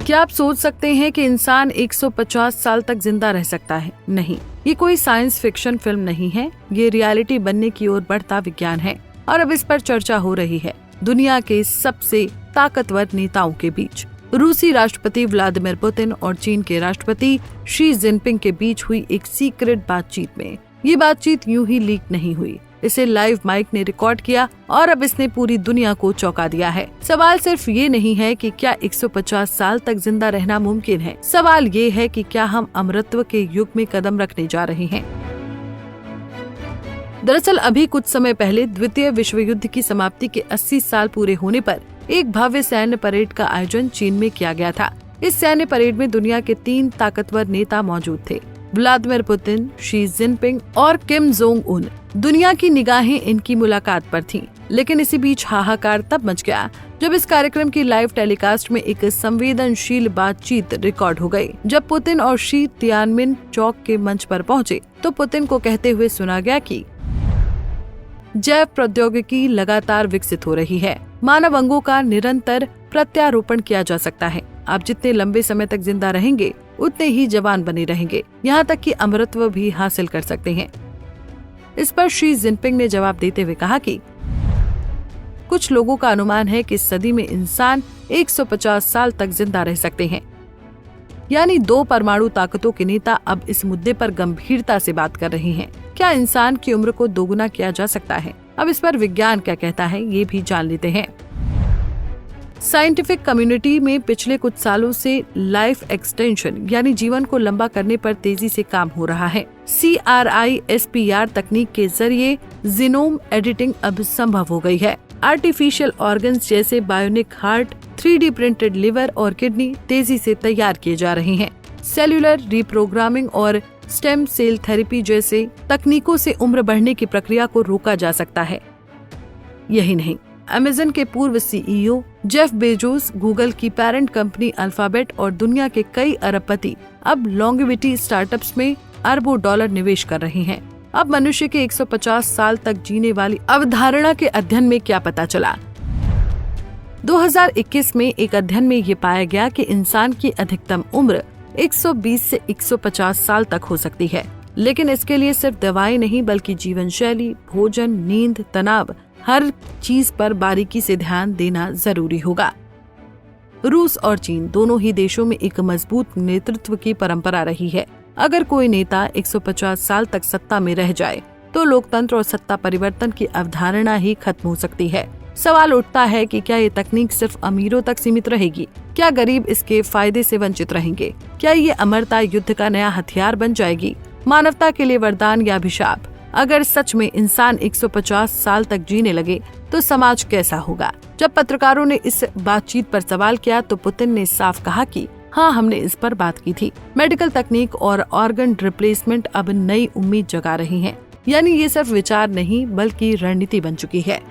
क्या आप सोच सकते हैं कि इंसान 150 साल तक जिंदा रह सकता है? नहीं, ये कोई साइंस फिक्शन फिल्म नहीं है, ये रियलिटी बनने की ओर बढ़ता विज्ञान है और अब इस पर चर्चा हो रही है दुनिया के सबसे ताकतवर नेताओं के बीच। रूसी राष्ट्रपति व्लादिमीर पुतिन और चीन के राष्ट्रपति शी जिनपिंग के बीच हुई एक सीक्रेट बातचीत में ये बातचीत यूं ही लीक नहीं हुई, इसे लाइव माइक ने रिकॉर्ड किया और अब इसने पूरी दुनिया को चौंका दिया है। सवाल सिर्फ ये नहीं है कि क्या 150 साल तक जिंदा रहना मुमकिन है, सवाल ये है कि क्या हम अमरत्व के युग में कदम रखने जा रहे हैं। दरअसल अभी कुछ समय पहले द्वितीय विश्व युद्ध की समाप्ति के 80 साल पूरे होने पर एक भव्य सैन्य परेड का आयोजन चीन में किया गया था। इस सैन्य परेड में दुनिया के 3 ताकतवर नेता मौजूद थे, व्लादिमीर पुतिन, शी जिनपिंग और किम जोंग उन। दुनिया की निगाहें इनकी मुलाकात पर थीं, लेकिन इसी बीच हाहाकार तब मच गया जब इस कार्यक्रम की लाइव टेलीकास्ट में एक संवेदनशील बातचीत रिकॉर्ड हो गई। जब पुतिन और शी तियानमिन चौक के मंच पर पहुंचे तो पुतिन को कहते हुए सुना गया कि जैव प्रौद्योगिकी लगातार विकसित हो रही है, मानव अंगों का निरंतर प्रत्यारोपण किया जा सकता है। आप जितने लंबे समय तक जिंदा रहेंगे उतने ही जवान बने रहेंगे, यहाँ तक कि अमरत्व भी हासिल कर सकते हैं। इस पर शी जिनपिंग ने जवाब देते हुए कहा कि कुछ लोगों का अनुमान है कि इस सदी में इंसान 150 साल तक जिंदा रह सकते हैं। यानी 2 परमाणु ताकतों के नेता अब इस मुद्दे पर गंभीरता से बात कर रहे हैं। क्या इंसान की उम्र को दोगुना किया जा सकता है? अब इस पर विज्ञान क्या कहता है ये भी जान लेते हैं। साइंटिफिक कम्युनिटी में पिछले कुछ सालों से लाइफ एक्सटेंशन यानी जीवन को लंबा करने पर तेजी से काम हो रहा है। CRISPR तकनीक के जरिए जीनोम एडिटिंग अब संभव हो गई है। आर्टिफिशियल ऑर्गन्स जैसे bionic heart, 3D printed liver और किडनी तेजी से तैयार किए जा रहे हैं। सेल्यूलर रिप्रोग्रामिंग और स्टेम सेल थेरेपी जैसे तकनीकों से उम्र बढ़ने की प्रक्रिया को रोका जा सकता है। यही नहीं, अमेज़न के पूर्व CEO जेफ बेजोस, गूगल की पेरेंट कंपनी अल्फाबेट और दुनिया के कई अरबपति अब लॉन्गेविटी स्टार्टअप्स में अरबों डॉलर निवेश कर रहे हैं। अब मनुष्य के 150 साल तक जीने वाली अवधारणा के अध्ययन में क्या पता चला? 2021 में एक अध्ययन में ये पाया गया कि इंसान की अधिकतम उम्र 120 से 150 साल तक हो सकती है, लेकिन इसके लिए सिर्फ दवाई नहीं बल्कि जीवन शैली, भोजन, नींद, तनाव, हर चीज पर बारीकी से ध्यान देना जरूरी होगा। रूस और चीन दोनों ही देशों में एक मजबूत नेतृत्व की परंपरा रही है। अगर कोई नेता 150 साल तक सत्ता में रह जाए तो लोकतंत्र और सत्ता परिवर्तन की अवधारणा ही खत्म हो सकती है। सवाल उठता है कि क्या ये तकनीक सिर्फ अमीरों तक सीमित रहेगी? क्या गरीब इसके फायदे से वंचित रहेंगे? क्या ये अमरता युद्ध का नया हथियार बन जाएगी? मानवता के लिए वरदान या अभिशाप? अगर सच में इंसान 150 साल तक जीने लगे तो समाज कैसा होगा? जब पत्रकारों ने इस बातचीत पर सवाल किया तो पुतिन ने साफ कहा कि हाँ, हमने इस पर बात की थी। मेडिकल तकनीक और ऑर्गन रिप्लेसमेंट अब नई उम्मीद जगा रही हैं। यानी ये सिर्फ विचार नहीं बल्कि रणनीति बन चुकी है।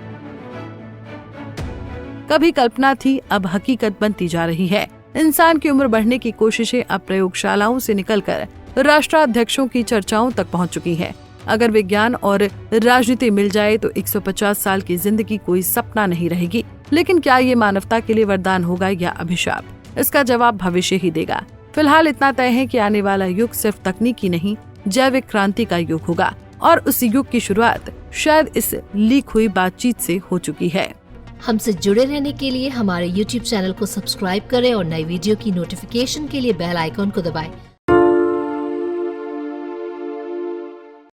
कभी कल्पना थी, अब हकीकत बनती जा रही है। इंसान की उम्र बढ़ने की कोशिशें अब प्रयोगशालाओं से निकलकर राष्ट्राध्यक्षों की चर्चाओं तक पहुंच चुकी है। अगर विज्ञान और राजनीति मिल जाए तो 150 साल की जिंदगी कोई सपना नहीं रहेगी। लेकिन क्या ये मानवता के लिए वरदान होगा या अभिशाप? इसका जवाब भविष्य ही देगा। फिलहाल इतना तय है कि आने वाला युग सिर्फ तकनीकी नहीं, जैविक क्रांति का युग होगा और उस युग की शुरुआत शायद इस लीक हुई बातचीत से हो चुकी है। हमसे जुड़े रहने के लिए हमारे YouTube चैनल को सब्सक्राइब करें और नई वीडियो की नोटिफिकेशन के लिए बेल आइकॉन को दबाएं।